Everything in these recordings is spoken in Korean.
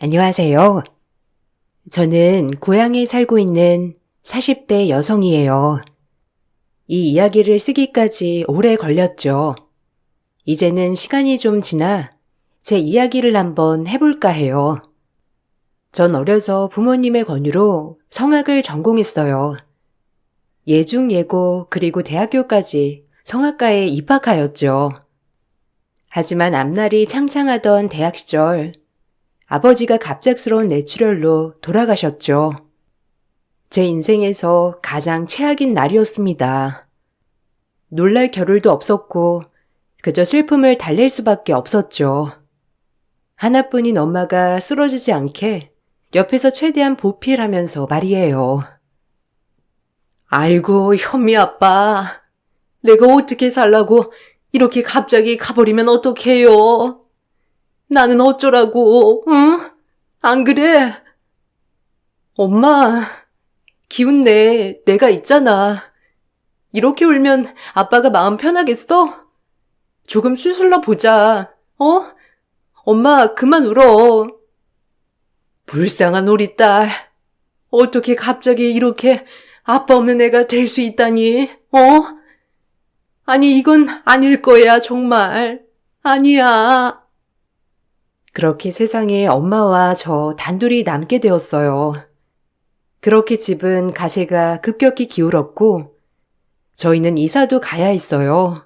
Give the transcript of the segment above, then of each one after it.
안녕하세요. 저는 고향에 살고 있는 40대 여성이에요. 이 이야기를 쓰기까지 오래 걸렸죠. 이제는 시간이 좀 지나 제 이야기를 한번 해볼까 해요. 전 어려서 부모님의 권유로 성악을 전공했어요. 예중, 예고, 그리고 대학교까지 성악과에 입학하였죠. 하지만 앞날이 창창하던 대학 시절, 아버지가 갑작스러운 뇌출혈로 돌아가셨죠. 제 인생에서 가장 최악인 날이었습니다. 놀랄 겨를도 없었고 그저 슬픔을 달랠 수밖에 없었죠. 하나뿐인 엄마가 쓰러지지 않게 옆에서 최대한 보필하면서 말이에요. 아이고, 현미 아빠. 내가 어떻게 살라고 이렇게 갑자기 가버리면 어떡해요? 나는 어쩌라고, 응? 안 그래? 엄마, 기운내. 내가 있잖아. 이렇게 울면 아빠가 마음 편하겠어? 조금 수술러 보자. 어? 엄마, 그만 울어. 불쌍한 우리 딸. 어떻게 갑자기 이렇게 아빠 없는 애가 될 수 있다니, 어? 아니, 이건 아닐 거야, 정말. 아니야. 그렇게 세상에 엄마와 저 단둘이 남게 되었어요. 그렇게 집은 가세가 급격히 기울었고 저희는 이사도 가야 했어요.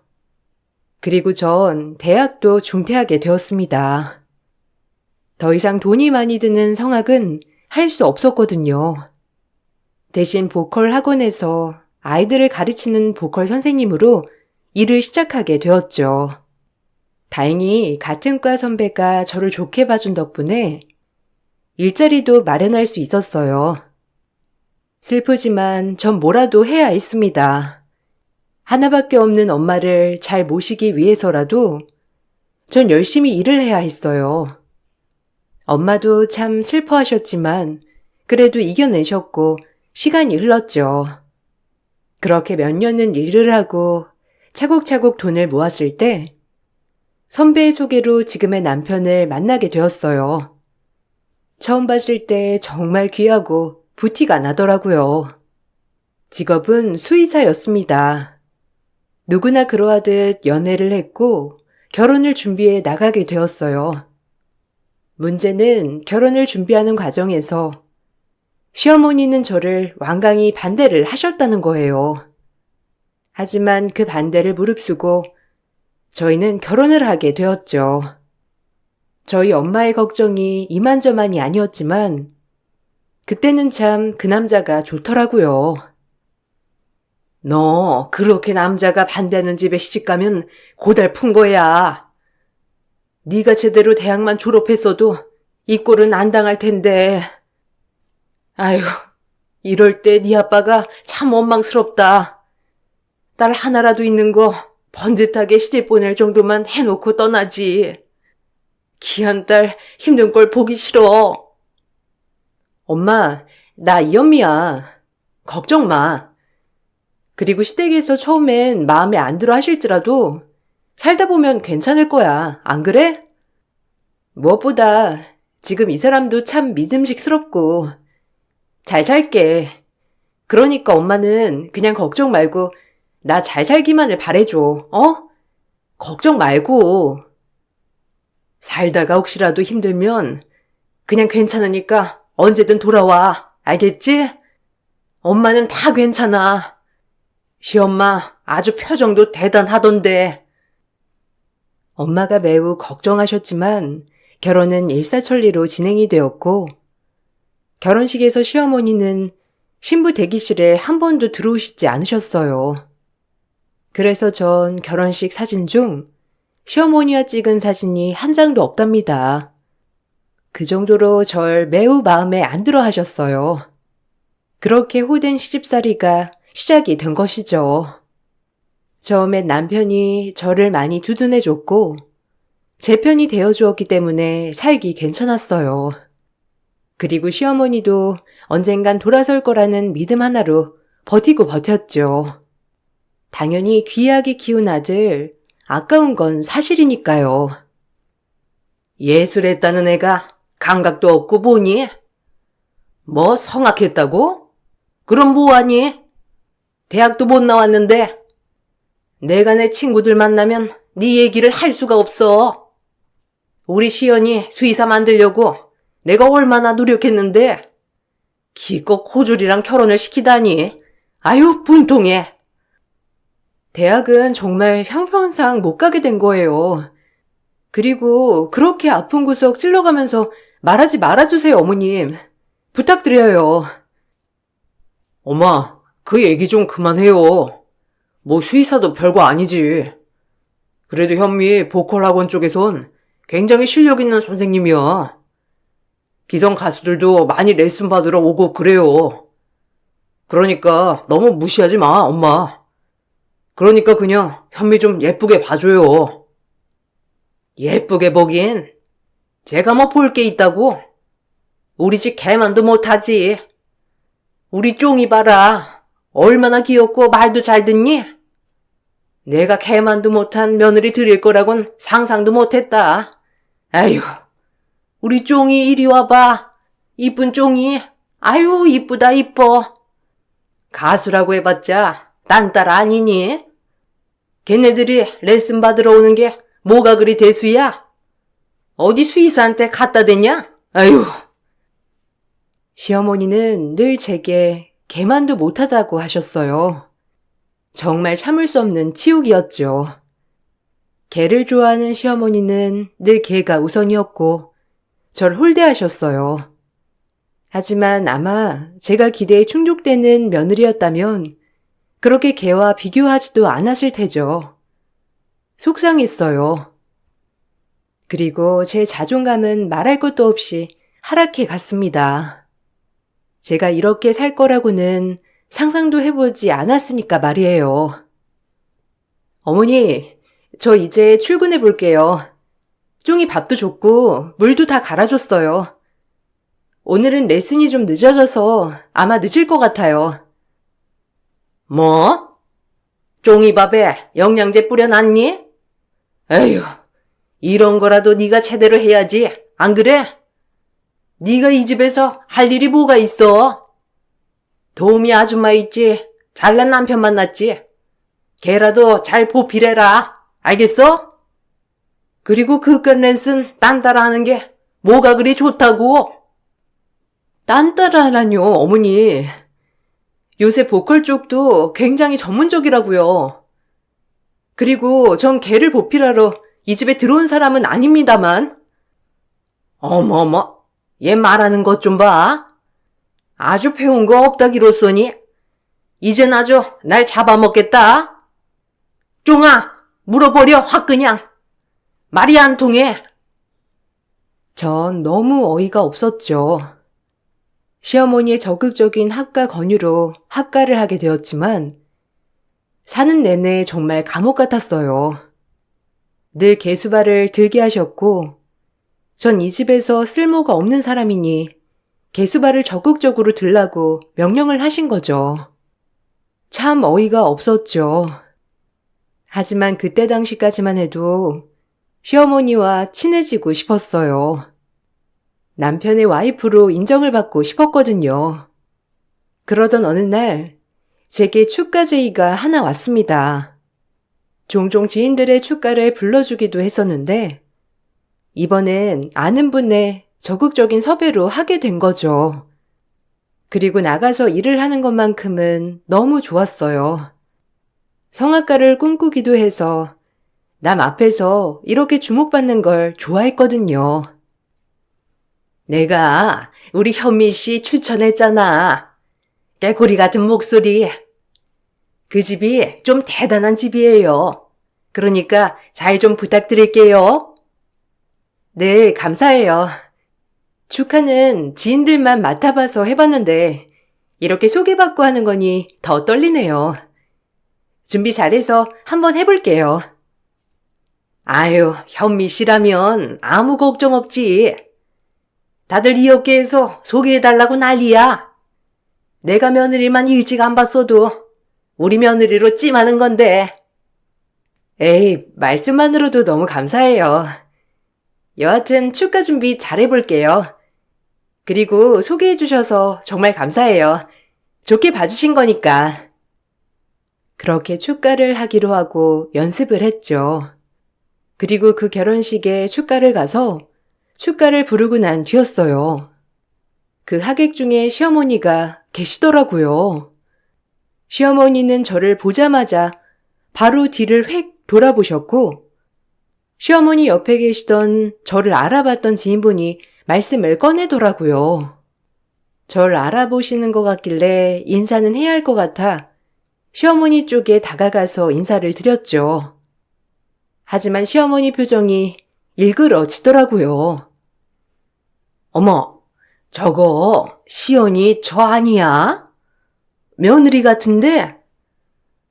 그리고 전 대학도 중퇴하게 되었습니다. 더 이상 돈이 많이 드는 성악은 할 수 없었거든요. 대신 보컬 학원에서 아이들을 가르치는 보컬 선생님으로 일을 시작하게 되었죠. 다행히 같은 과 선배가 저를 좋게 봐준 덕분에 일자리도 마련할 수 있었어요. 슬프지만 전 뭐라도 해야 했습니다. 하나밖에 없는 엄마를 잘 모시기 위해서라도 전 열심히 일을 해야 했어요. 엄마도 참 슬퍼하셨지만 그래도 이겨내셨고 시간이 흘렀죠. 그렇게 몇 년은 일을 하고 차곡차곡 돈을 모았을 때 선배의 소개로 지금의 남편을 만나게 되었어요. 처음 봤을 때 정말 귀하고 부티가 나더라고요. 직업은 수의사였습니다. 누구나 그러하듯 연애를 했고 결혼을 준비해 나가게 되었어요. 문제는 결혼을 준비하는 과정에서 시어머니는 저를 완강히 반대를 하셨다는 거예요. 하지만 그 반대를 무릅쓰고 저희는 결혼을 하게 되었죠. 저희 엄마의 걱정이 이만저만이 아니었지만 그때는 참 그 남자가 좋더라고요. 너 그렇게 남자가 반대하는 집에 시집가면 고달픈 거야. 네가 제대로 대학만 졸업했어도 이 꼴은 안 당할 텐데. 아휴, 이럴 때 네 아빠가 참 원망스럽다. 딸 하나라도 있는 거 번듯하게 시집 보낼 정도만 해놓고 떠나지. 귀한 딸 힘든 걸 보기 싫어. 엄마, 나 이현미야. 걱정 마. 그리고 시댁에서 처음엔 마음에 안 들어 하실지라도 살다 보면 괜찮을 거야. 안 그래? 무엇보다 지금 이 사람도 참 믿음직스럽고 잘 살게. 그러니까 엄마는 그냥 걱정 말고 나 잘 살기만을 바래줘. 어? 걱정 말고. 살다가 혹시라도 힘들면 그냥 괜찮으니까 언제든 돌아와. 알겠지? 엄마는 다 괜찮아. 시엄마 아주 표정도 대단하던데. 엄마가 매우 걱정하셨지만 결혼은 일사천리로 진행이 되었고 결혼식에서 시어머니는 신부 대기실에 한 번도 들어오시지 않으셨어요. 그래서 전 결혼식 사진 중 시어머니와 찍은 사진이 한 장도 없답니다. 그 정도로 절 매우 마음에 안 들어 하셨어요. 그렇게 호된 시집살이가 시작이 된 것이죠. 처음엔 남편이 저를 많이 두둔해줬고 제 편이 되어주었기 때문에 살기 괜찮았어요. 그리고 시어머니도 언젠간 돌아설 거라는 믿음 하나로 버티고 버텼죠. 당연히 귀하게 키운 아들, 아까운 건 사실이니까요. 예술했다는 애가 감각도 없고 보니? 뭐 성악했다고? 그럼 뭐하니? 대학도 못 나왔는데 내가 내 친구들 만나면 네 얘기를 할 수가 없어. 우리 시연이 수의사 만들려고 내가 얼마나 노력했는데 기껏 고졸이랑 결혼을 시키다니. 아유 분통해. 대학은 정말 형편상 못 가게 된 거예요. 그리고 그렇게 아픈 구석 찔러가면서 말하지 말아주세요, 어머님. 부탁드려요. 엄마, 그 얘기 좀 그만해요. 뭐 수의사도 별거 아니지. 그래도 현미 보컬학원 쪽에선 굉장히 실력 있는 선생님이야. 기성 가수들도 많이 레슨 받으러 오고 그래요. 그러니까 너무 무시하지 마, 엄마. 그러니까 그냥 현미 좀 예쁘게 봐줘요. 예쁘게 보긴? 제가 뭐 볼 게 있다고? 우리 집 개만도 못하지. 우리 쫑이 봐라. 얼마나 귀엽고 말도 잘 듣니? 내가 개만도 못한 며느리 드릴 거라곤 상상도 못했다. 아유, 우리 쫑이 이리 와봐. 이쁜 쫑이. 아유, 이쁘다 이뻐. 가수라고 해봤자 딴 딸 아니니? 걔네들이 레슨 받으러 오는 게 뭐가 그리 대수야? 어디 수의사한테 갖다 대냐? 아유. 시어머니는 늘 제게 개만도 못하다고 하셨어요. 정말 참을 수 없는 치욕이었죠. 개를 좋아하는 시어머니는 늘 개가 우선이었고 절 홀대하셨어요. 하지만 아마 제가 기대에 충족되는 며느리였다면 그렇게 개와 비교하지도 않았을 테죠. 속상했어요. 그리고 제 자존감은 말할 것도 없이 하락해 갔습니다. 제가 이렇게 살 거라고는 상상도 해보지 않았으니까 말이에요. 어머니, 저 이제 출근해 볼게요. 쫑이 밥도 줬고 물도 다 갈아줬어요. 오늘은 레슨이 좀 늦어져서 아마 늦을 것 같아요. 뭐? 쫑이 밥에 영양제 뿌려놨니? 에휴, 이런 거라도 네가 제대로 해야지. 안 그래? 네가 이 집에서 할 일이 뭐가 있어? 도우미 아줌마 있지? 잘난 남편 만났지? 걔라도 잘 보필해라. 알겠어? 그리고 그깟 레슨 딴 따라 하는 게 뭐가 그리 좋다고? 딴 따라라뇨, 어머니. 요새 보컬 쪽도 굉장히 전문적이라고요. 그리고 전 걔를 보필하러 이 집에 들어온 사람은 아닙니다만. 어머머, 얘 말하는 것 좀 봐. 아주 배운 거 없다기로써니 이젠 아주 날 잡아먹겠다. 쫑아, 물어버려 확 그냥. 말이 안 통해. 전 너무 어이가 없었죠. 시어머니의 적극적인 합가 권유로 합가를 하게 되었지만 사는 내내 정말 감옥 같았어요. 늘 개수발을 들게 하셨고 전 이 집에서 쓸모가 없는 사람이니 개수발을 적극적으로 들라고 명령을 하신 거죠. 참 어이가 없었죠. 하지만 그때 당시까지만 해도 시어머니와 친해지고 싶었어요. 남편의 와이프로 인정을 받고 싶었거든요. 그러던 어느 날 제게 축가 제의가 하나 왔습니다. 종종 지인들의 축가를 불러주기도 했었는데 이번엔 아는 분의 적극적인 섭외로 하게 된 거죠. 그리고 나가서 일을 하는 것만큼은 너무 좋았어요. 성악가를 꿈꾸기도 해서 남 앞에서 이렇게 주목받는 걸 좋아했거든요. 내가 우리 현미 씨 추천했잖아. 깨구리 같은 목소리. 그 집이 좀 대단한 집이에요. 그러니까 잘 좀 부탁드릴게요. 네, 감사해요. 축하는 지인들만 맡아봐서 해봤는데 이렇게 소개받고 하는 거니 더 떨리네요. 준비 잘해서 한번 해볼게요. 아유, 현미 씨라면 아무 걱정 없지. 다들 이 업계에서 소개해달라고 난리야. 내가 며느리만 일찍 안 봤어도 우리 며느리로 찜하는 건데. 에이, 말씀만으로도 너무 감사해요. 여하튼 축가 준비 잘해볼게요. 그리고 소개해 주셔서 정말 감사해요. 좋게 봐주신 거니까. 그렇게 축가를 하기로 하고 연습을 했죠. 그리고 그 결혼식에 축가를 가서 축가를 부르고 난 뒤였어요. 그 하객 중에 시어머니가 계시더라고요. 시어머니는 저를 보자마자 바로 뒤를 획 돌아보셨고, 시어머니 옆에 계시던 저를 알아봤던 지인분이 말씀을 꺼내더라고요. 절 알아보시는 것 같길래 인사는 해야 할 것 같아 시어머니 쪽에 다가가서 인사를 드렸죠. 하지만 시어머니 표정이 일그러지더라고요. 어머, 저거 시연이 저 아니야? 며느리 같은데?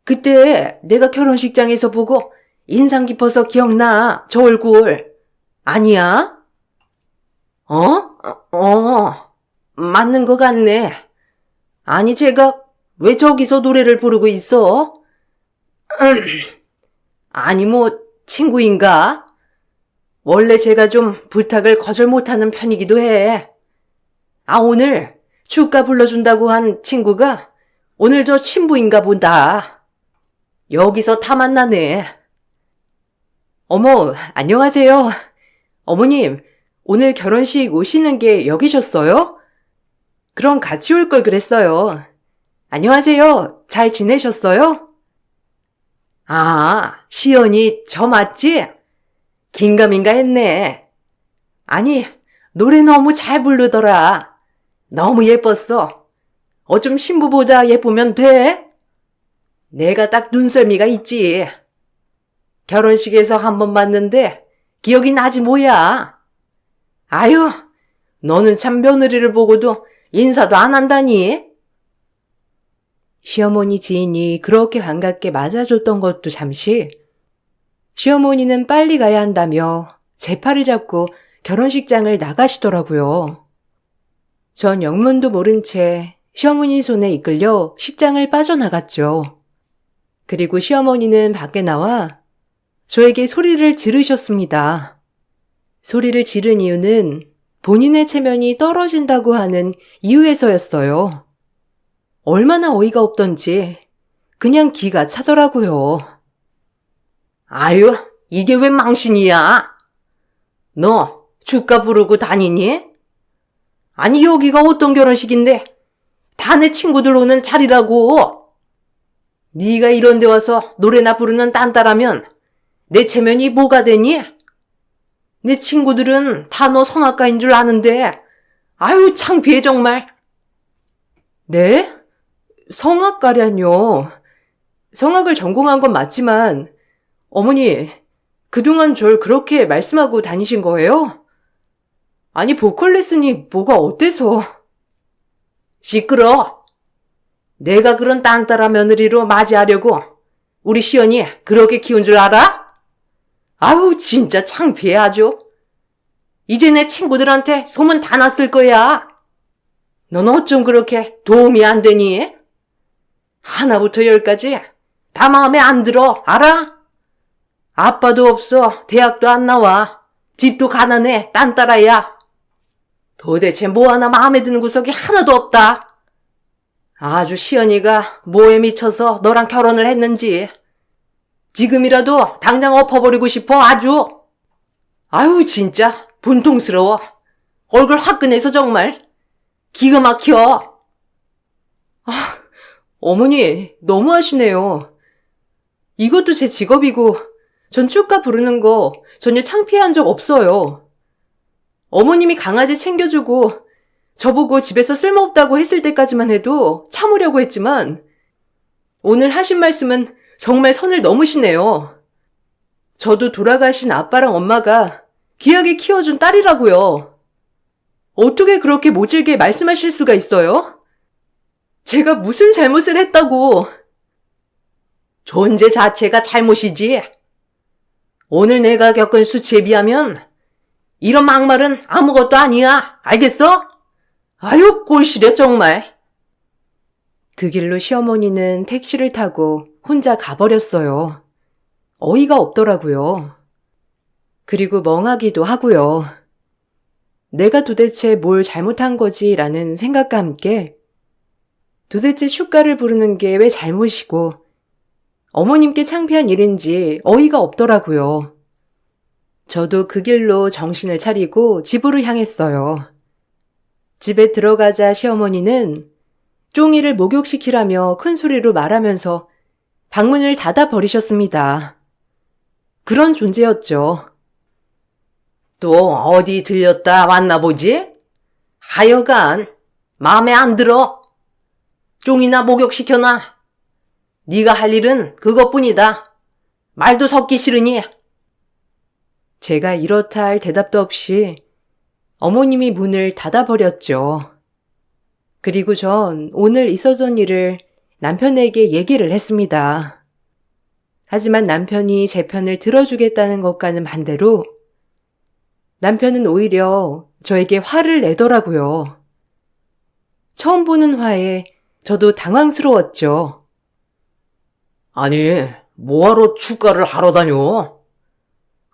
그때 내가 결혼식장에서 보고 인상 깊어서 기억나, 저 얼굴. 아니야? 맞는 것 같네. 아니, 제가 왜 저기서 노래를 부르고 있어? 아니, 친구인가? 원래 제가 좀 부탁을 거절 못하는 편이기도 해. 오늘 축가 불러준다고 한 친구가 오늘 저 친부인가 보다. 여기서 다 만나네. 어머, 안녕하세요. 어머님, 오늘 결혼식 오시는 게 여기셨어요? 그럼 같이 올 걸 그랬어요. 안녕하세요. 잘 지내셨어요? 시연이 저 맞지? 긴가민가 했네. 아니, 노래 너무 잘 부르더라. 너무 예뻤어. 어쩜 신부보다 예쁘면 돼? 내가 딱 눈썰미가 있지. 결혼식에서 한 번 봤는데 기억이 나지 뭐야. 아유, 너는 참 며느리를 보고도 인사도 안 한다니. 시어머니 지인이 그렇게 반갑게 맞아줬던 것도 잠시, 시어머니는 빨리 가야 한다며 제 팔을 잡고 결혼식장을 나가시더라고요. 전 영문도 모른 채 시어머니 손에 이끌려 식장을 빠져나갔죠. 그리고 시어머니는 밖에 나와 저에게 소리를 지르셨습니다. 소리를 지른 이유는 본인의 체면이 떨어진다고 하는 이유에서였어요. 얼마나 어이가 없던지 그냥 기가 차더라고요. 아유, 이게 웬 망신이야? 너 축가 부르고 다니니? 아니, 여기가 어떤 결혼식인데 다 내 친구들 오는 자리라고. 네가 이런 데 와서 노래나 부르는 딴따라면 내 체면이 뭐가 되니? 내 친구들은 다 너 성악가인 줄 아는데 아유, 창피해 정말. 네? 성악가련요. 성악을 전공한 건 맞지만 어머니, 그동안 절 그렇게 말씀하고 다니신 거예요? 아니, 보컬 레슨이 뭐가 어때서? 시끄러. 내가 그런 땅따라 며느리로 맞이하려고 우리 시연이 그렇게 키운 줄 알아? 아우, 진짜 창피해 아주. 이제 내 친구들한테 소문 다 났을 거야. 넌 어쩜 그렇게 도움이 안 되니? 하나부터 열까지 다 마음에 안 들어, 알아? 아빠도 없어, 대학도 안 나와, 집도 가난해, 딴따라야. 도대체 뭐 하나 마음에 드는 구석이 하나도 없다. 아주 시연이가 뭐에 미쳐서 너랑 결혼을 했는지 지금이라도 당장 엎어버리고 싶어 아주. 아유, 진짜 분통스러워. 얼굴 화끈해서 정말 기가 막혀. 어머니, 너무하시네요. 이것도 제 직업이고 전 축가 부르는 거 전혀 창피한 적 없어요. 어머님이 강아지 챙겨주고 저보고 집에서 쓸모없다고 했을 때까지만 해도 참으려고 했지만 오늘 하신 말씀은 정말 선을 넘으시네요. 저도 돌아가신 아빠랑 엄마가 귀하게 키워준 딸이라고요. 어떻게 그렇게 모질게 말씀하실 수가 있어요? 제가 무슨 잘못을 했다고. 존재 자체가 잘못이지. 오늘 내가 겪은 수치에 비하면 이런 막말은 아무것도 아니야. 알겠어? 아유, 꼴시려 정말. 그 길로 시어머니는 택시를 타고 혼자 가버렸어요. 어이가 없더라고요. 그리고 멍하기도 하고요. 내가 도대체 뭘 잘못한 거지라는 생각과 함께 도대체 슈가를 부르는 게 왜 잘못이고 어머님께 창피한 일인지 어이가 없더라고요. 저도 그 길로 정신을 차리고 집으로 향했어요. 집에 들어가자 시어머니는 쫑이를 목욕시키라며 큰 소리로 말하면서 방문을 닫아 버리셨습니다. 그런 존재였죠. 또 어디 들렸다 왔나 보지? 하여간 마음에 안 들어. 쫑이나 목욕시켜놔. 네가 할 일은 그것뿐이다. 말도 섞기 싫으니. 제가 이렇다 할 대답도 없이 어머님이 문을 닫아버렸죠. 그리고 전 오늘 있었던 일을 남편에게 얘기를 했습니다. 하지만 남편이 제 편을 들어주겠다는 것과는 반대로 남편은 오히려 저에게 화를 내더라고요. 처음 보는 화에 저도 당황스러웠죠. 아니, 뭐하러 축가를 하러 다녀?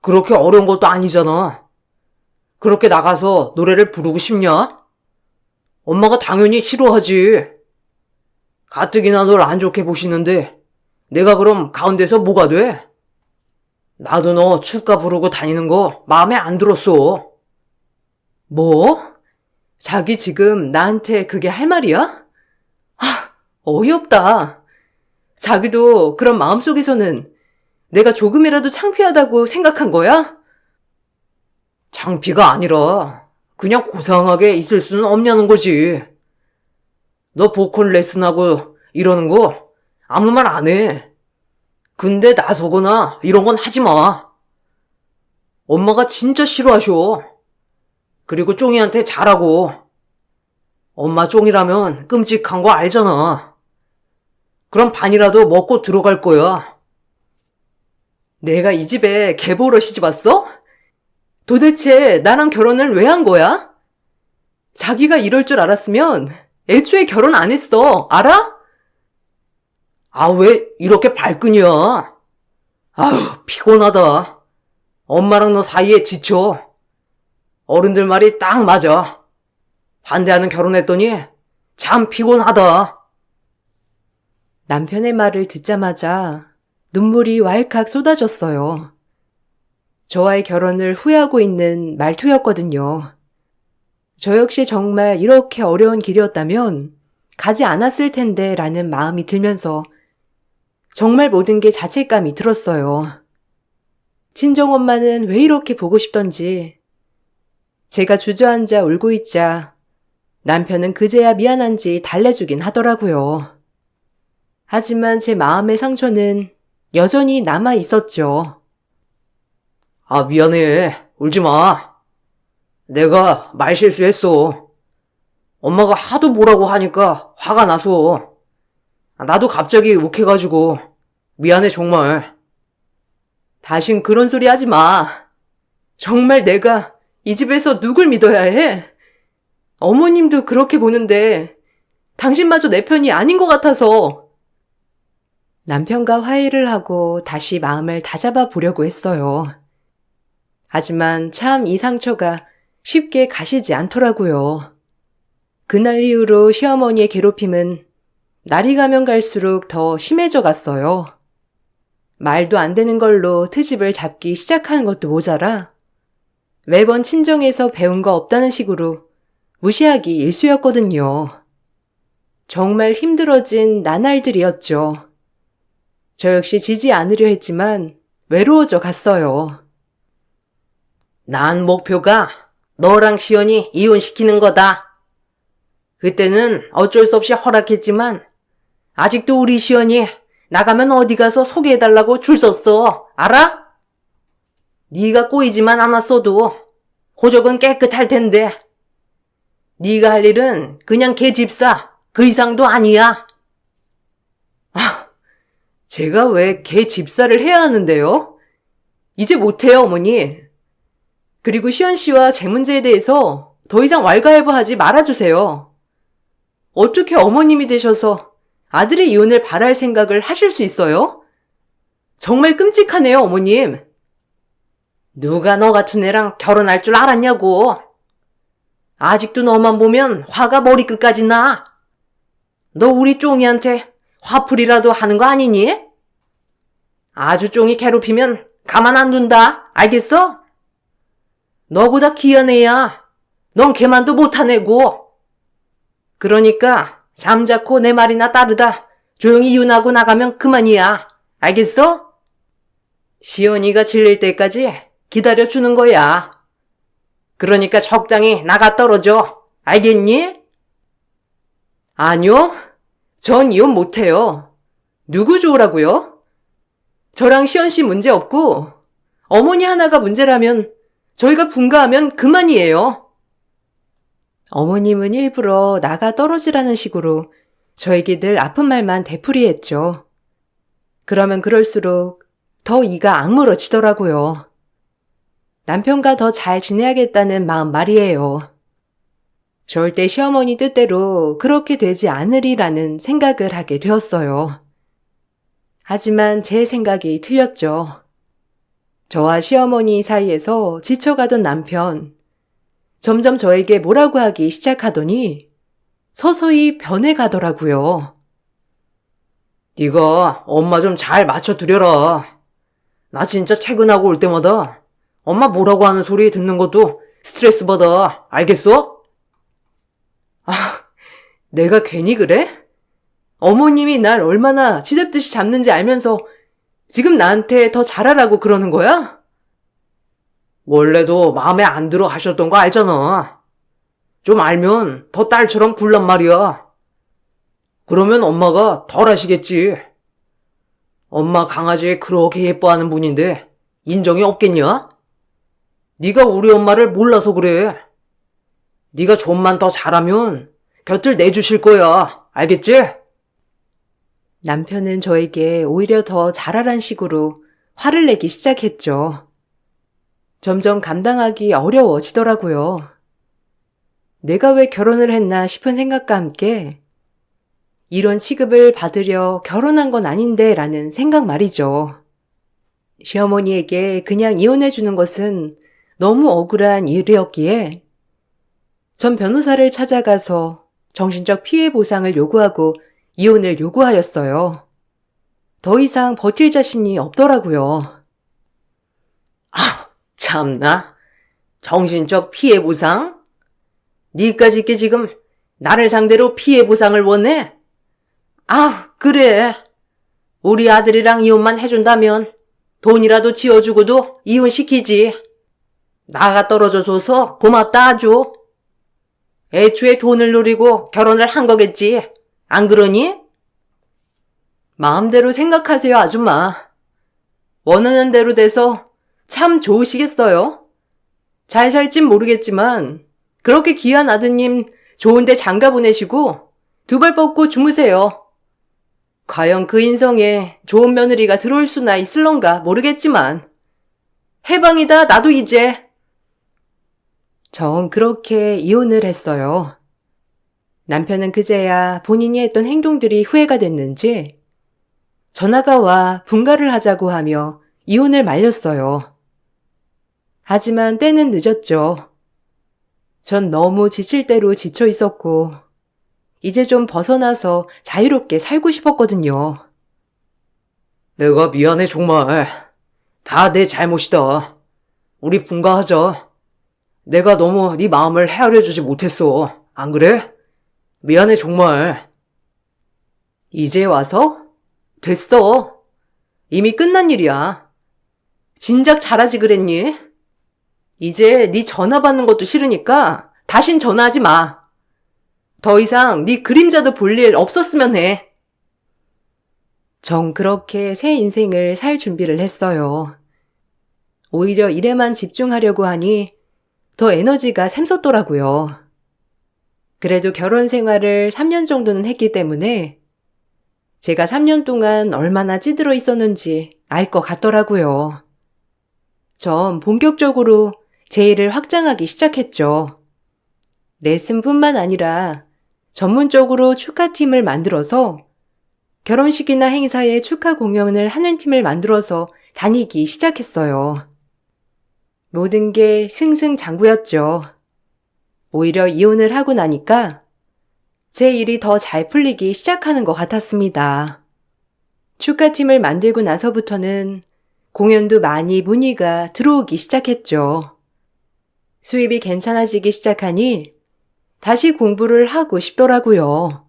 그렇게 어려운 것도 아니잖아. 그렇게 나가서 노래를 부르고 싶냐? 엄마가 당연히 싫어하지. 가뜩이나 널 안 좋게 보시는데 내가 그럼 가운데서 뭐가 돼? 나도 너 축가 부르고 다니는 거 마음에 안 들었어. 뭐? 자기 지금 나한테 그게 할 말이야? 어이없다. 자기도 그런 마음속에서는 내가 조금이라도 창피하다고 생각한 거야? 창피가 아니라 그냥 고상하게 있을 수는 없냐는 거지. 너 보컬 레슨하고 이러는 거 아무 말 안 해. 근데 나서거나 이런 건 하지 마. 엄마가 진짜 싫어하셔. 그리고 쫑이한테 잘하고. 엄마 쫑이라면 끔찍한 거 알잖아. 그럼 반이라도 먹고 들어갈 거야. 내가 이 집에 개보러 시집 왔어? 도대체 나랑 결혼을 왜 한 거야? 자기가 이럴 줄 알았으면 애초에 결혼 안 했어. 알아? 아, 왜 이렇게 발끈이야? 아휴, 피곤하다. 엄마랑 너 사이에 지쳐. 어른들 말이 딱 맞아. 반대하는 결혼했더니 참 피곤하다. 남편의 말을 듣자마자 눈물이 왈칵 쏟아졌어요. 저와의 결혼을 후회하고 있는 말투였거든요. 저 역시 정말 이렇게 어려운 길이었다면 가지 않았을 텐데 라는 마음이 들면서 정말 모든 게 자책감이 들었어요. 친정엄마는 왜 이렇게 보고 싶던지 제가 주저앉아 울고 있자 남편은 그제야 미안한지 달래주긴 하더라고요. 하지만 제 마음의 상처는 여전히 남아 있었죠. 아, 미안해. 울지 마. 내가 말실수했어. 엄마가 하도 뭐라고 하니까 화가 나서. 나도 갑자기 욱해가지고 미안해 정말. 다신 그런 소리 하지 마. 정말 내가 이 집에서 누굴 믿어야 해? 어머님도 그렇게 보는데 당신마저 내 편이 아닌 것 같아서. 남편과 화해를 하고 다시 마음을 다잡아 보려고 했어요. 하지만 참 이 상처가 쉽게 가시지 않더라고요. 그날 이후로 시어머니의 괴롭힘은 날이 가면 갈수록 더 심해져 갔어요. 말도 안 되는 걸로 트집을 잡기 시작하는 것도 모자라 매번 친정에서 배운 거 없다는 식으로 무시하기 일쑤였거든요. 정말 힘들어진 나날들이었죠. 저 역시 지지 않으려 했지만 외로워져 갔어요. 난 목표가 너랑 시연이 이혼시키는 거다. 그때는 어쩔 수 없이 허락했지만 아직도 우리 시연이 나가면 어디 가서 소개해달라고 줄 섰어. 알아? 네가 꼬이지만 않았어도 호적은 깨끗할 텐데. 네가 할 일은 그냥 계집사 그 이상도 아니야. 제가 왜 개 집사를 해야 하는데요? 이제 못해요, 어머니. 그리고 시연 씨와 제 문제에 대해서 더 이상 왈가왈부하지 말아주세요. 어떻게 어머님이 되셔서 아들의 이혼을 바랄 생각을 하실 수 있어요? 정말 끔찍하네요, 어머님. 누가 너 같은 애랑 결혼할 줄 알았냐고. 아직도 너만 보면 화가 머리끝까지 나. 너 우리 쫑이한테 화풀이라도 하는 거 아니니? 아주 쫑이 괴롭히면 가만 안 둔다. 알겠어? 너보다 귀한 애야. 넌 걔만도 못한 애고. 그러니까 잠자코 내 말이나 따르다 조용히 이혼하고 나가면 그만이야. 알겠어? 시연이가 질릴 때까지 기다려주는 거야. 그러니까 적당히 나가 떨어져. 알겠니? 아니요. 전 이혼 못해요. 누구 좋으라고요? 저랑 시연씨 문제 없고 어머니 하나가 문제라면 저희가 분가하면 그만이에요. 어머님은 일부러 나가 떨어지라는 식으로 저에게 늘 아픈 말만 되풀이했죠. 그러면 그럴수록 더 이가 악물어지더라고요. 남편과 더 잘 지내야겠다는 마음 말이에요. 절대 시어머니 뜻대로 그렇게 되지 않으리라는 생각을 하게 되었어요. 하지만 제 생각이 틀렸죠. 저와 시어머니 사이에서 지쳐가던 남편, 점점 저에게 뭐라고 하기 시작하더니 서서히 변해가더라고요. 네가 엄마 좀 잘 맞춰두려라. 나 진짜 퇴근하고 올 때마다 엄마 뭐라고 하는 소리 듣는 것도 스트레스 받아. 알겠어? 아, 내가 괜히 그래? 어머님이 날 얼마나 쥐잡듯이 잡는지 알면서 지금 나한테 더 잘하라고 그러는 거야? 원래도 마음에 안 들어 하셨던 거 알잖아. 좀 알면 더 딸처럼 굴란 말이야. 그러면 엄마가 덜 하시겠지. 엄마 강아지 그렇게 예뻐하는 분인데 인정이 없겠냐? 네가 우리 엄마를 몰라서 그래. 네가 좀만 더 잘하면 곁을 내주실 거야. 알겠지? 남편은 저에게 오히려 더 잘하란 식으로 화를 내기 시작했죠. 점점 감당하기 어려워지더라고요. 내가 왜 결혼을 했나 싶은 생각과 함께 이런 취급을 받으려 결혼한 건 아닌데 라는 생각 말이죠. 시어머니에게 그냥 이혼해 주는 것은 너무 억울한 일이었기에 전 변호사를 찾아가서 정신적 피해 보상을 요구하고 이혼을 요구하였어요. 더 이상 버틸 자신이 없더라고요. 참나. 정신적 피해 보상? 니까짓 게 지금 나를 상대로 피해 보상을 원해? 그래. 우리 아들이랑 이혼만 해준다면 돈이라도 지어주고도 이혼시키지. 나가 떨어져줘서 고맙다 아주. 애초에 돈을 노리고 결혼을 한 거겠지. 안 그러니? 마음대로 생각하세요, 아줌마. 원하는 대로 돼서 참 좋으시겠어요? 잘 살진 모르겠지만 그렇게 귀한 아드님 좋은데 장가 보내시고 두 발 뻗고 주무세요. 과연 그 인성에 좋은 며느리가 들어올 수나 있을런가 모르겠지만 해방이다 나도 이제. 전 그렇게 이혼을 했어요. 남편은 그제야 본인이 했던 행동들이 후회가 됐는지 전화가 와 분가를 하자고 하며 이혼을 말렸어요. 하지만 때는 늦었죠. 전 너무 지칠 대로 지쳐 있었고 이제 좀 벗어나서 자유롭게 살고 싶었거든요. 내가 미안해 정말. 다 내 잘못이다. 우리 분가하자. 내가 너무 네 마음을 헤아려주지 못했어. 안 그래? 미안해 정말. 이제 와서? 됐어. 이미 끝난 일이야. 진작 잘하지 그랬니? 이제 네 전화 받는 것도 싫으니까 다신 전화하지 마. 더 이상 네 그림자도 볼 일 없었으면 해. 전 그렇게 새 인생을 살 준비를 했어요. 오히려 일에만 집중하려고 하니 더 에너지가 샘솟더라고요. 그래도 결혼 생활을 3년 정도는 했기 때문에 제가 3년 동안 얼마나 찌들어 있었는지 알 것 같더라고요. 전 본격적으로 제 일을 확장하기 시작했죠. 레슨뿐만 아니라 전문적으로 축하팀을 만들어서 결혼식이나 행사에 축하 공연을 하는 팀을 만들어서 다니기 시작했어요. 모든 게 승승장구였죠. 오히려 이혼을 하고 나니까 제 일이 더 잘 풀리기 시작하는 것 같았습니다. 축가팀을 만들고 나서부터는 공연도 많이 문의가 들어오기 시작했죠. 수입이 괜찮아지기 시작하니 다시 공부를 하고 싶더라고요.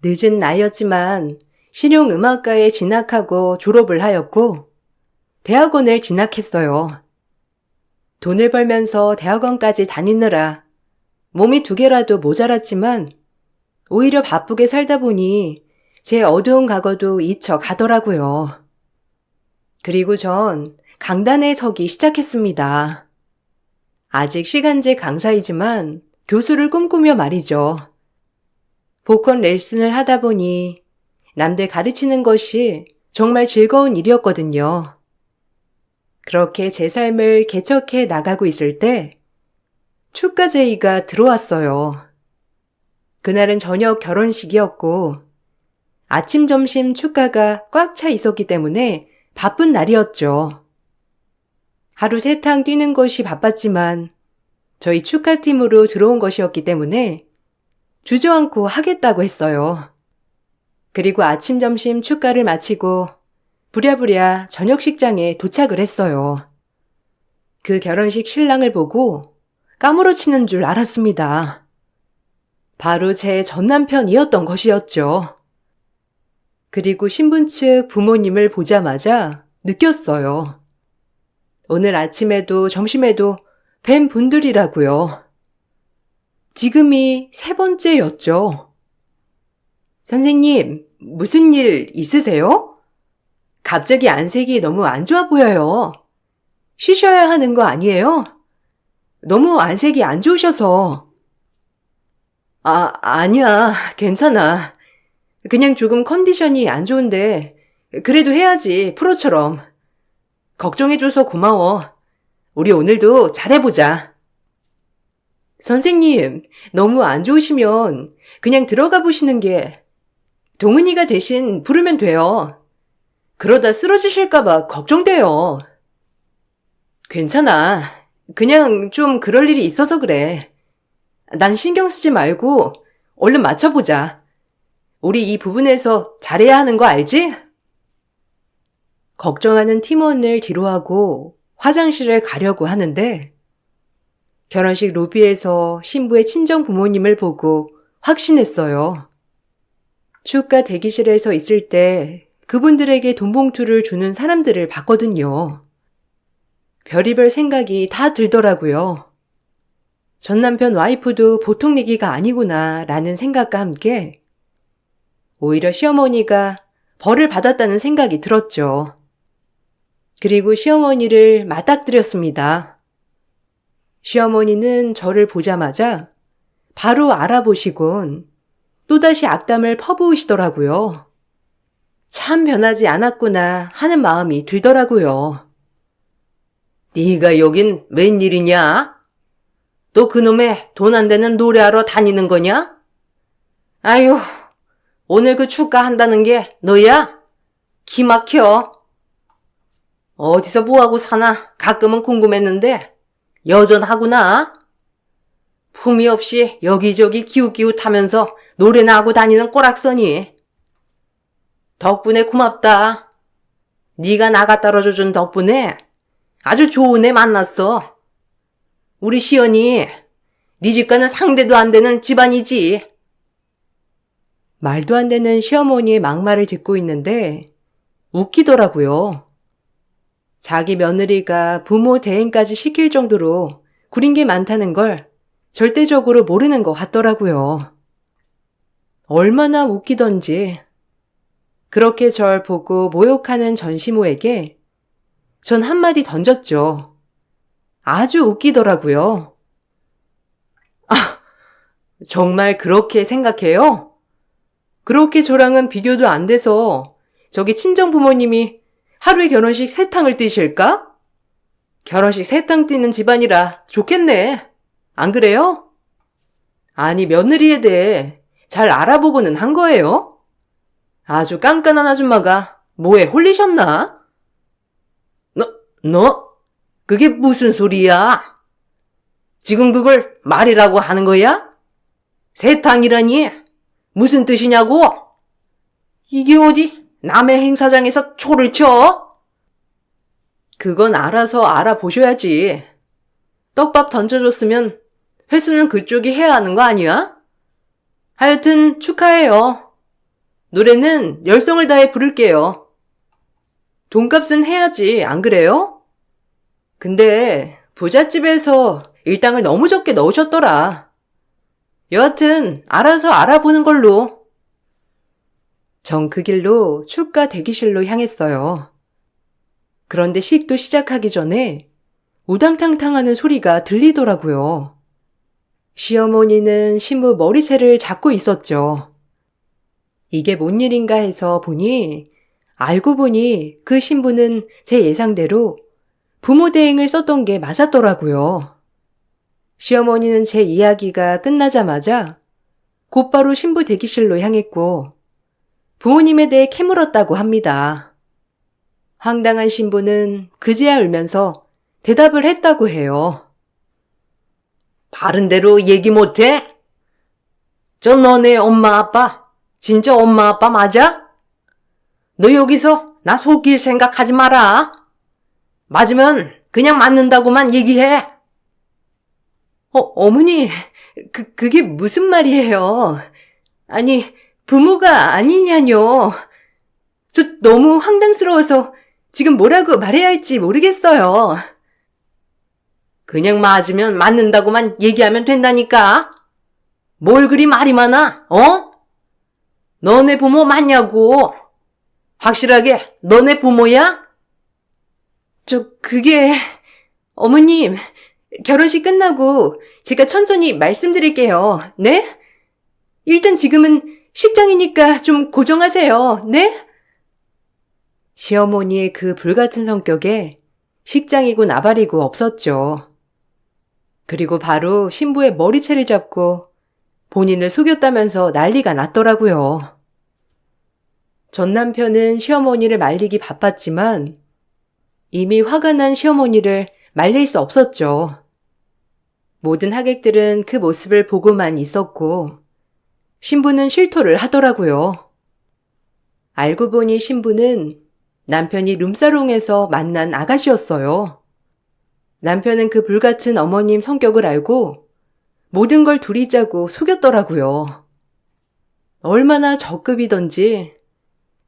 늦은 나이였지만 실용음악과에 진학하고 졸업을 하였고 대학원을 진학했어요. 돈을 벌면서 대학원까지 다니느라 몸이 2개라도 모자랐지만 오히려 바쁘게 살다 보니 제 어두운 과거도 잊혀 가더라고요. 그리고 전 강단에 서기 시작했습니다. 아직 시간제 강사이지만 교수를 꿈꾸며 말이죠. 보컬 레슨을 하다 보니 남들 가르치는 것이 정말 즐거운 일이었거든요. 그렇게 제 삶을 개척해 나가고 있을 때 축가 제의가 들어왔어요. 그날은 저녁 결혼식이었고 아침 점심 축가가 꽉 차 있었기 때문에 바쁜 날이었죠. 하루 3탕 뛰는 것이 바빴지만 저희 축가팀으로 들어온 것이었기 때문에 주저앉고 하겠다고 했어요. 그리고 아침 점심 축가를 마치고 부랴부랴 저녁식장에 도착을 했어요. 그 결혼식 신랑을 보고 까무러치는 줄 알았습니다. 바로 제 전남편이었던 것이었죠. 그리고 신부 측 부모님을 보자마자 느꼈어요. 오늘 아침에도 점심에도 뵌 분들이라고요. 지금이 3번째였죠. 선생님, 무슨 일 있으세요? 갑자기 안색이 너무 안 좋아 보여요. 쉬셔야 하는 거 아니에요? 너무 안색이 안 좋으셔서. 아니야. 괜찮아. 그냥 조금 컨디션이 안 좋은데 그래도 해야지, 프로처럼. 걱정해줘서 고마워. 우리 오늘도 잘해보자. 선생님, 너무 안 좋으시면 그냥 들어가 보시는 게 동은이가 대신 부르면 돼요. 그러다 쓰러지실까봐 걱정돼요. 괜찮아. 그냥 좀 그럴 일이 있어서 그래. 난 신경 쓰지 말고 얼른 맞춰보자. 우리 이 부분에서 잘해야 하는 거 알지? 걱정하는 팀원을 뒤로하고 화장실을 가려고 하는데 결혼식 로비에서 신부의 친정 부모님을 보고 확신했어요. 축가 대기실에서 있을 때 그분들에게 돈봉투를 주는 사람들을 봤거든요. 별의별 생각이 다 들더라고요. 전 남편 와이프도 보통 얘기가 아니구나 라는 생각과 함께 오히려 시어머니가 벌을 받았다는 생각이 들었죠. 그리고 시어머니를 맞닥뜨렸습니다. 시어머니는 저를 보자마자 바로 알아보시곤 또다시 악담을 퍼부으시더라고요. 참 변하지 않았구나 하는 마음이 들더라고요. 네가 여긴 웬일이냐? 또 그놈의 돈 안 되는 노래하러 다니는 거냐? 아유, 오늘 그 축가 한다는 게 너야? 기막혀. 어디서 뭐하고 사나 가끔은 궁금했는데 여전하구나. 품위 없이 여기저기 기웃기웃하면서 노래나 하고 다니는 꼬락서니. 덕분에 고맙다. 네가 나 갖다 떨어져준 덕분에 아주 좋은 애 만났어. 우리 시연이 네 집과는 상대도 안 되는 집안이지. 말도 안 되는 시어머니의 막말을 듣고 있는데 웃기더라고요. 자기 며느리가 부모 대행까지 시킬 정도로 구린 게 많다는 걸 절대적으로 모르는 것 같더라고요. 얼마나 웃기던지. 그렇게 절 보고 모욕하는 전시모에게 전 한마디 던졌죠. 아주 웃기더라고요. 정말 그렇게 생각해요? 그렇게 저랑은 비교도 안 돼서 저기 친정 부모님이 하루에 결혼식 3탕을 뛰실까? 결혼식 3탕 뛰는 집안이라 좋겠네. 안 그래요? 아니, 며느리에 대해 잘 알아보고는 한 거예요? 아주 깐깐한 아줌마가 뭐에 홀리셨나? 너? 그게 무슨 소리야? 지금 그걸 말이라고 하는 거야? 세탕이라니? 무슨 뜻이냐고? 이게 어디 남의 행사장에서 초를 쳐? 그건 알아서 알아보셔야지. 떡밥 던져줬으면 회수는 그쪽이 해야 하는 거 아니야? 하여튼 축하해요. 노래는 열성을 다해 부를게요. 돈값은 해야지, 안 그래요? 근데 부잣집에서 일당을 너무 적게 넣으셨더라. 여하튼 알아서 알아보는 걸로. 전 그 길로 축가 대기실로 향했어요. 그런데 식도 시작하기 전에 우당탕탕 하는 소리가 들리더라고요. 시어머니는 신부 머리채를 잡고 있었죠. 이게 뭔 일인가 해서 알고 보니 그 신부는 제 예상대로 부모 대행을 썼던 게 맞았더라고요. 시어머니는 제 이야기가 끝나자마자 곧바로 신부 대기실로 향했고 부모님에 대해 캐물었다고 합니다. 황당한 신부는 그제야 울면서 대답을 했다고 해요. 바른 대로 얘기 못해? 저 너네 엄마 아빠 진짜 엄마 아빠 맞아? 너 여기서 나 속일 생각하지 마라. 맞으면 그냥 맞는다고만 얘기해. 어머니, 그게 무슨 말이에요? 아니, 부모가 아니냐뇨. 저 너무 황당스러워서 지금 뭐라고 말해야 할지 모르겠어요. 그냥 맞으면 맞는다고만 얘기하면 된다니까. 뭘 그리 말이 많아, 어? 너네 부모 맞냐고. 확실하게 너네 부모야? 어머님, 결혼식 끝나고 제가 천천히 말씀드릴게요. 네? 일단 지금은 식장이니까 좀 고정하세요. 네? 시어머니의 그 불같은 성격에 식장이고 나발이고 없었죠. 그리고 바로 신부의 머리채를 잡고 본인을 속였다면서 난리가 났더라고요. 전 남편은 시어머니를 말리기 바빴지만 이미 화가 난 시어머니를 말릴 수 없었죠. 모든 하객들은 그 모습을 보고만 있었고 신부는 실토를 하더라고요. 알고 보니 신부는 남편이 룸사롱에서 만난 아가씨였어요. 남편은 그 불같은 어머님 성격을 알고 모든 걸 둘이 짜고 속였더라고요. 얼마나 적급이던지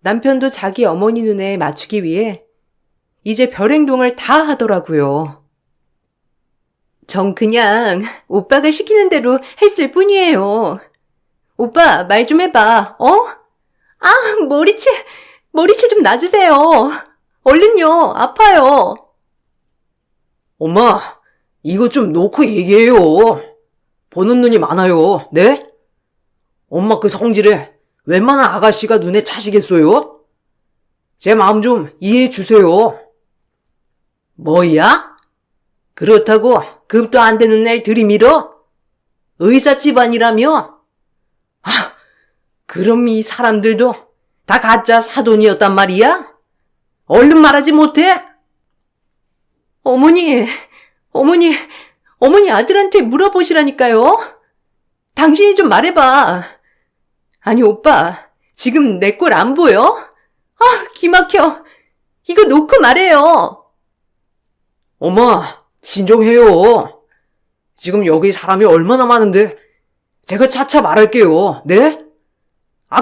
남편도 자기 어머니 눈에 맞추기 위해 이제 별행동을 다 하더라고요. 전 그냥 오빠가 시키는 대로 했을 뿐이에요. 오빠, 말 좀 해봐, 어? 머리채 좀 놔주세요. 얼른요, 아파요. 엄마, 이거 좀 놓고 얘기해요. 보는 눈이 많아요, 네? 엄마 그 성질에 웬만한 아가씨가 눈에 차시겠어요? 제 마음 좀 이해해 주세요. 뭐야? 그렇다고 급도 안 되는 날 들이밀어? 의사 집안이라며? 그럼 이 사람들도 다 가짜 사돈이었단 말이야? 얼른 말하지 못해? 어머니 아들한테 물어보시라니까요. 당신이 좀 말해봐. 아니, 오빠, 지금 내 꼴 안 보여? 기막혀. 이거 놓고 말해요. 엄마, 진정해요. 지금 여기 사람이 얼마나 많은데 제가 차차 말할게요. 네?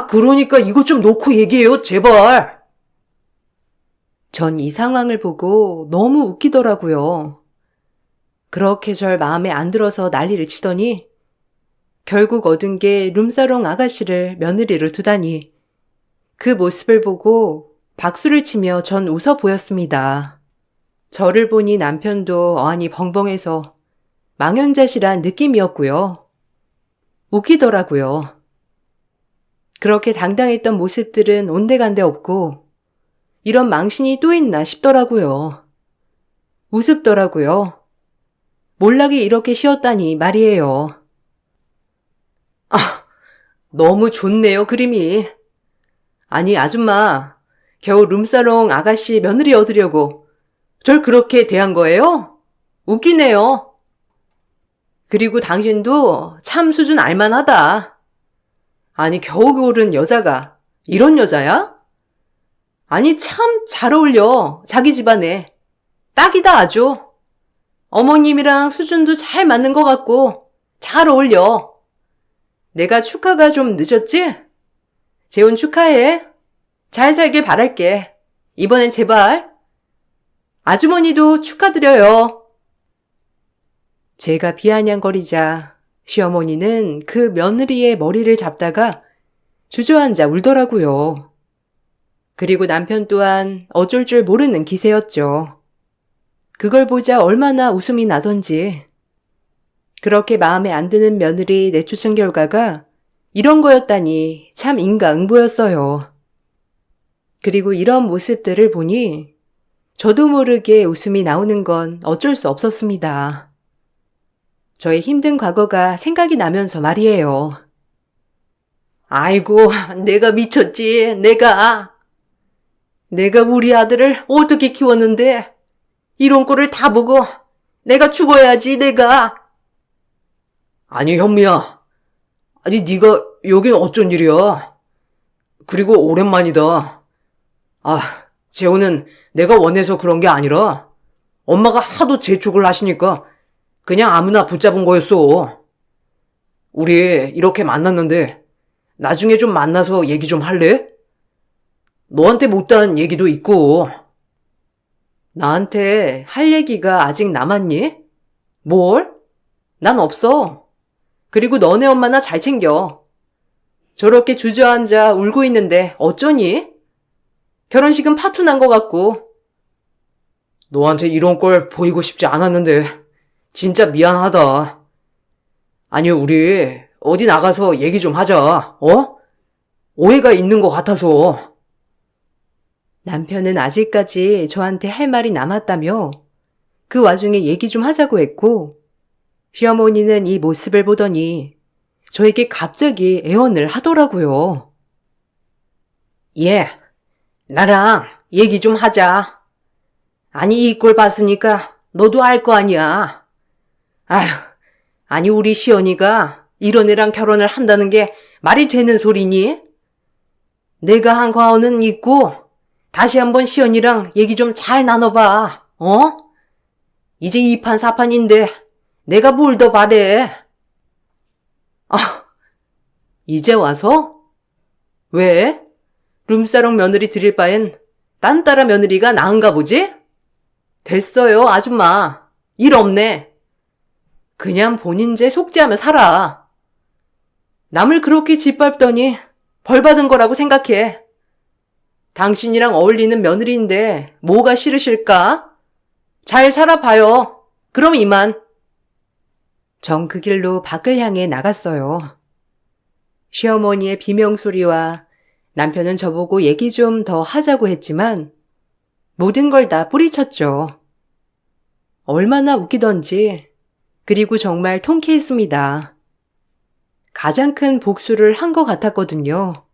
그러니까 이거 좀 놓고 얘기해요, 제발. 전 이 상황을 보고 너무 웃기더라고요. 그렇게 절 마음에 안 들어서 난리를 치더니 결국 얻은 게 룸사롱 아가씨를 며느리로 두다니 그 모습을 보고 박수를 치며 전 웃어 보였습니다. 저를 보니 남편도 어안이 벙벙해서 망연자실한 느낌이었고요. 웃기더라고요. 그렇게 당당했던 모습들은 온데간데 없고 이런 망신이 또 있나 싶더라고요. 우습더라고요. 몰락이 이렇게 쉬었다니 말이에요. 너무 좋네요, 그림이. 아니, 아줌마, 겨우 룸사롱 아가씨 며느리 얻으려고 절 그렇게 대한 거예요? 웃기네요. 그리고 당신도 참 수준 알만하다. 아니, 겨우 고른 여자가 이런 여자야? 아니, 참 잘 어울려. 자기 집안에. 딱이다, 아주. 어머님이랑 수준도 잘 맞는 것 같고 잘 어울려. 내가 축하가 좀 늦었지? 재혼 축하해. 잘 살길 바랄게. 이번엔 제발. 아주머니도 축하드려요. 제가 비아냥거리자 시어머니는 그 며느리의 머리를 잡다가 주저앉아 울더라고요. 그리고 남편 또한 어쩔 줄 모르는 기세였죠. 그걸 보자 얼마나 웃음이 나던지. 그렇게 마음에 안 드는 며느리 내쫓은 결과가 이런 거였다니 참 인과응보였어요. 그리고 이런 모습들을 보니 저도 모르게 웃음이 나오는 건 어쩔 수 없었습니다. 저의 힘든 과거가 생각이 나면서 말이에요. 아이고, 내가 미쳤지, 내가 우리 아들을 어떻게 키웠는데, 이런 꼴을 다 보고, 내가 죽어야지, 내가. 아니, 현미야. 아니, 네가 여긴 어쩐 일이야? 그리고 오랜만이다. 아, 재호는 내가 원해서 그런 게 아니라, 엄마가 하도 재촉을 하시니까, 그냥 아무나 붙잡은 거였어. 우리 이렇게 만났는데, 나중에 좀 만나서 얘기 좀 할래? 너한테 못한 얘기도 있고. 나한테 할 얘기가 아직 남았니? 뭘? 난 없어. 그리고 너네 엄마나 잘 챙겨. 저렇게 주저앉아 울고 있는데 어쩌니? 결혼식은 파투 난 것 같고. 너한테 이런 걸 보이고 싶지 않았는데 진짜 미안하다. 아니, 우리 어디 나가서 얘기 좀 하자. 어? 오해가 있는 것 같아서. 남편은 아직까지 저한테 할 말이 남았다며 그 와중에 얘기 좀 하자고 했고, 시어머니는 이 모습을 보더니 저에게 갑자기 애원을 하더라고요. 예, 나랑 얘기 좀 하자. 아니, 이 꼴 봤으니까 너도 알 거 아니야. 아휴, 아니, 우리 시연이가 이런 애랑 결혼을 한다는 게 말이 되는 소리니? 내가 한 과언은 있고 다시 한번 시연이랑 얘기 좀 잘 나눠봐. 어? 이제 2판 4판인데 내가 뭘 더 바래? 아, 이제 와서? 왜? 룸사롱 며느리 드릴 바엔 딴따라 며느리가 나은가 보지? 됐어요, 아줌마. 일 없네. 그냥 본인 죄 속죄하며 살아. 남을 그렇게 짓밟더니 벌 받은 거라고 생각해. 당신이랑 어울리는 며느리인데 뭐가 싫으실까? 잘 살아봐요. 그럼 이만. 전 그 길로 밖을 향해 나갔어요. 시어머니의 비명소리와 남편은 저보고 얘기 좀 더 하자고 했지만 모든 걸 다 뿌리쳤죠. 얼마나 웃기던지, 그리고 정말 통쾌했습니다. 가장 큰 복수를 한 것 같았거든요.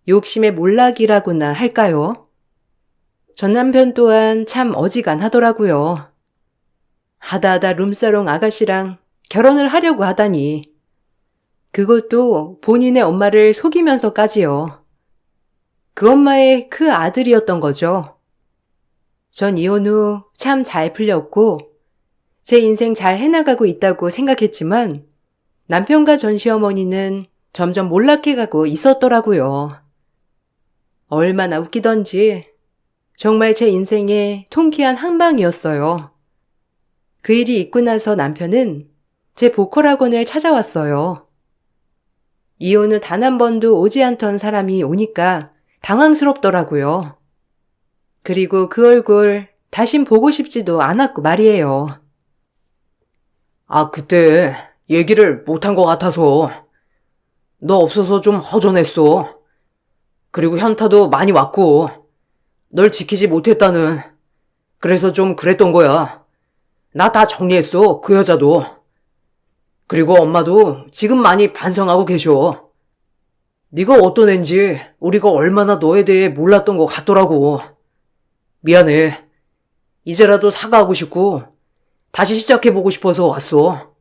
욕심의 몰락이라고나 할까요? 전 남편 또한 참 어지간하더라고요. 하다하다 룸사롱 아가씨랑 결혼을 하려고 하다니. 그것도 본인의 엄마를 속이면서까지요. 그 엄마의 그 아들이었던 거죠. 전 이혼 후 참 잘 풀렸고 제 인생 잘 해나가고 있다고 생각했지만 남편과 전 시어머니는 점점 몰락해가고 있었더라고요. 얼마나 웃기던지 정말 제 인생의 통쾌한 한방이었어요. 그 일이 있고 나서 남편은 제 보컬 학원을 찾아왔어요. 이혼 후 단 한 번도 오지 않던 사람이 오니까 당황스럽더라고요. 그리고 그 얼굴 다신 보고 싶지도 않았고 말이에요. 아, 그때 얘기를 못한 것 같아서. 너 없어서 좀 허전했어. 그리고 현타도 많이 왔고, 널 지키지 못했다는, 그래서 좀 그랬던 거야. 나 다 정리했어, 그 여자도. 그리고 엄마도 지금 많이 반성하고 계셔. 네가 어떤 앤지 우리가 얼마나 너에 대해 몰랐던 것 같더라고. 미안해. 이제라도 사과하고 싶고 다시 시작해보고 싶어서 왔어.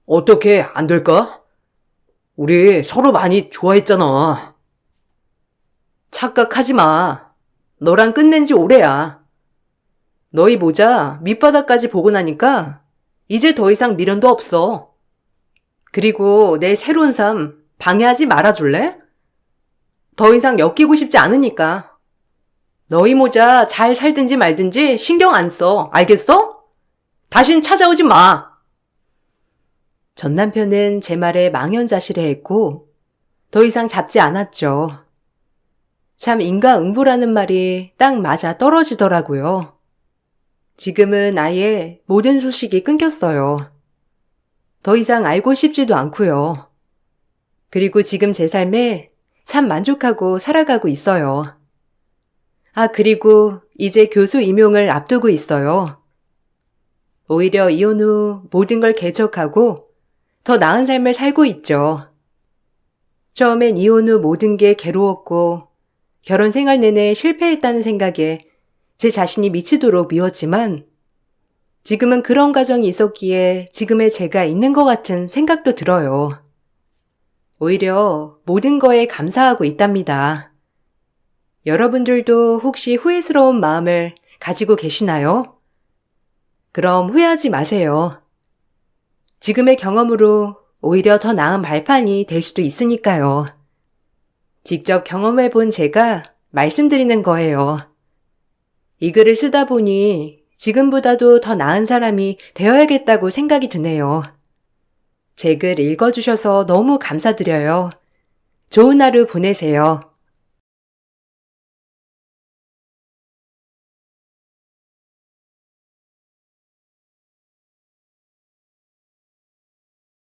어떻게 안 될까? 우리 서로 많이 좋아했잖아. 착각하지 마. 너랑 끝낸 지 오래야. 너희 모자 밑바닥까지 보고 나니까 이제 더 이상 미련도 없어. 그리고 내 새로운 삶 방해하지 말아줄래? 더 이상 엮이고 싶지 않으니까. 너희 모자 잘 살든지 말든지 신경 안 써. 알겠어? 다신 찾아오지 마. 전 남편은 제 말에 망연자실해했고 더 이상 잡지 않았죠. 참 인과응보라는 말이 딱 맞아 떨어지더라고요. 지금은 아예 모든 소식이 끊겼어요. 더 이상 알고 싶지도 않고요. 그리고 지금 제 삶에 참 만족하고 살아가고 있어요. 아, 그리고 이제 교수 임용을 앞두고 있어요. 오히려 이혼 후 모든 걸 개척하고 더 나은 삶을 살고 있죠. 처음엔 이혼 후 모든 게 괴로웠고 결혼 생활 내내 실패했다는 생각에 제 자신이 미치도록 미웠지만 지금은 그런 과정이 있었기에 지금의 제가 있는 것 같은 생각도 들어요. 오히려 모든 거에 감사하고 있답니다. 여러분들도 혹시 후회스러운 마음을 가지고 계시나요? 그럼 후회하지 마세요. 지금의 경험으로 오히려 더 나은 발판이 될 수도 있으니까요. 직접 경험해본 제가 말씀드리는 거예요. 이 글을 쓰다 보니 지금보다도 더 나은 사람이 되어야겠다고 생각이 드네요. 제 글 읽어주셔서 너무 감사드려요. 좋은 하루 보내세요.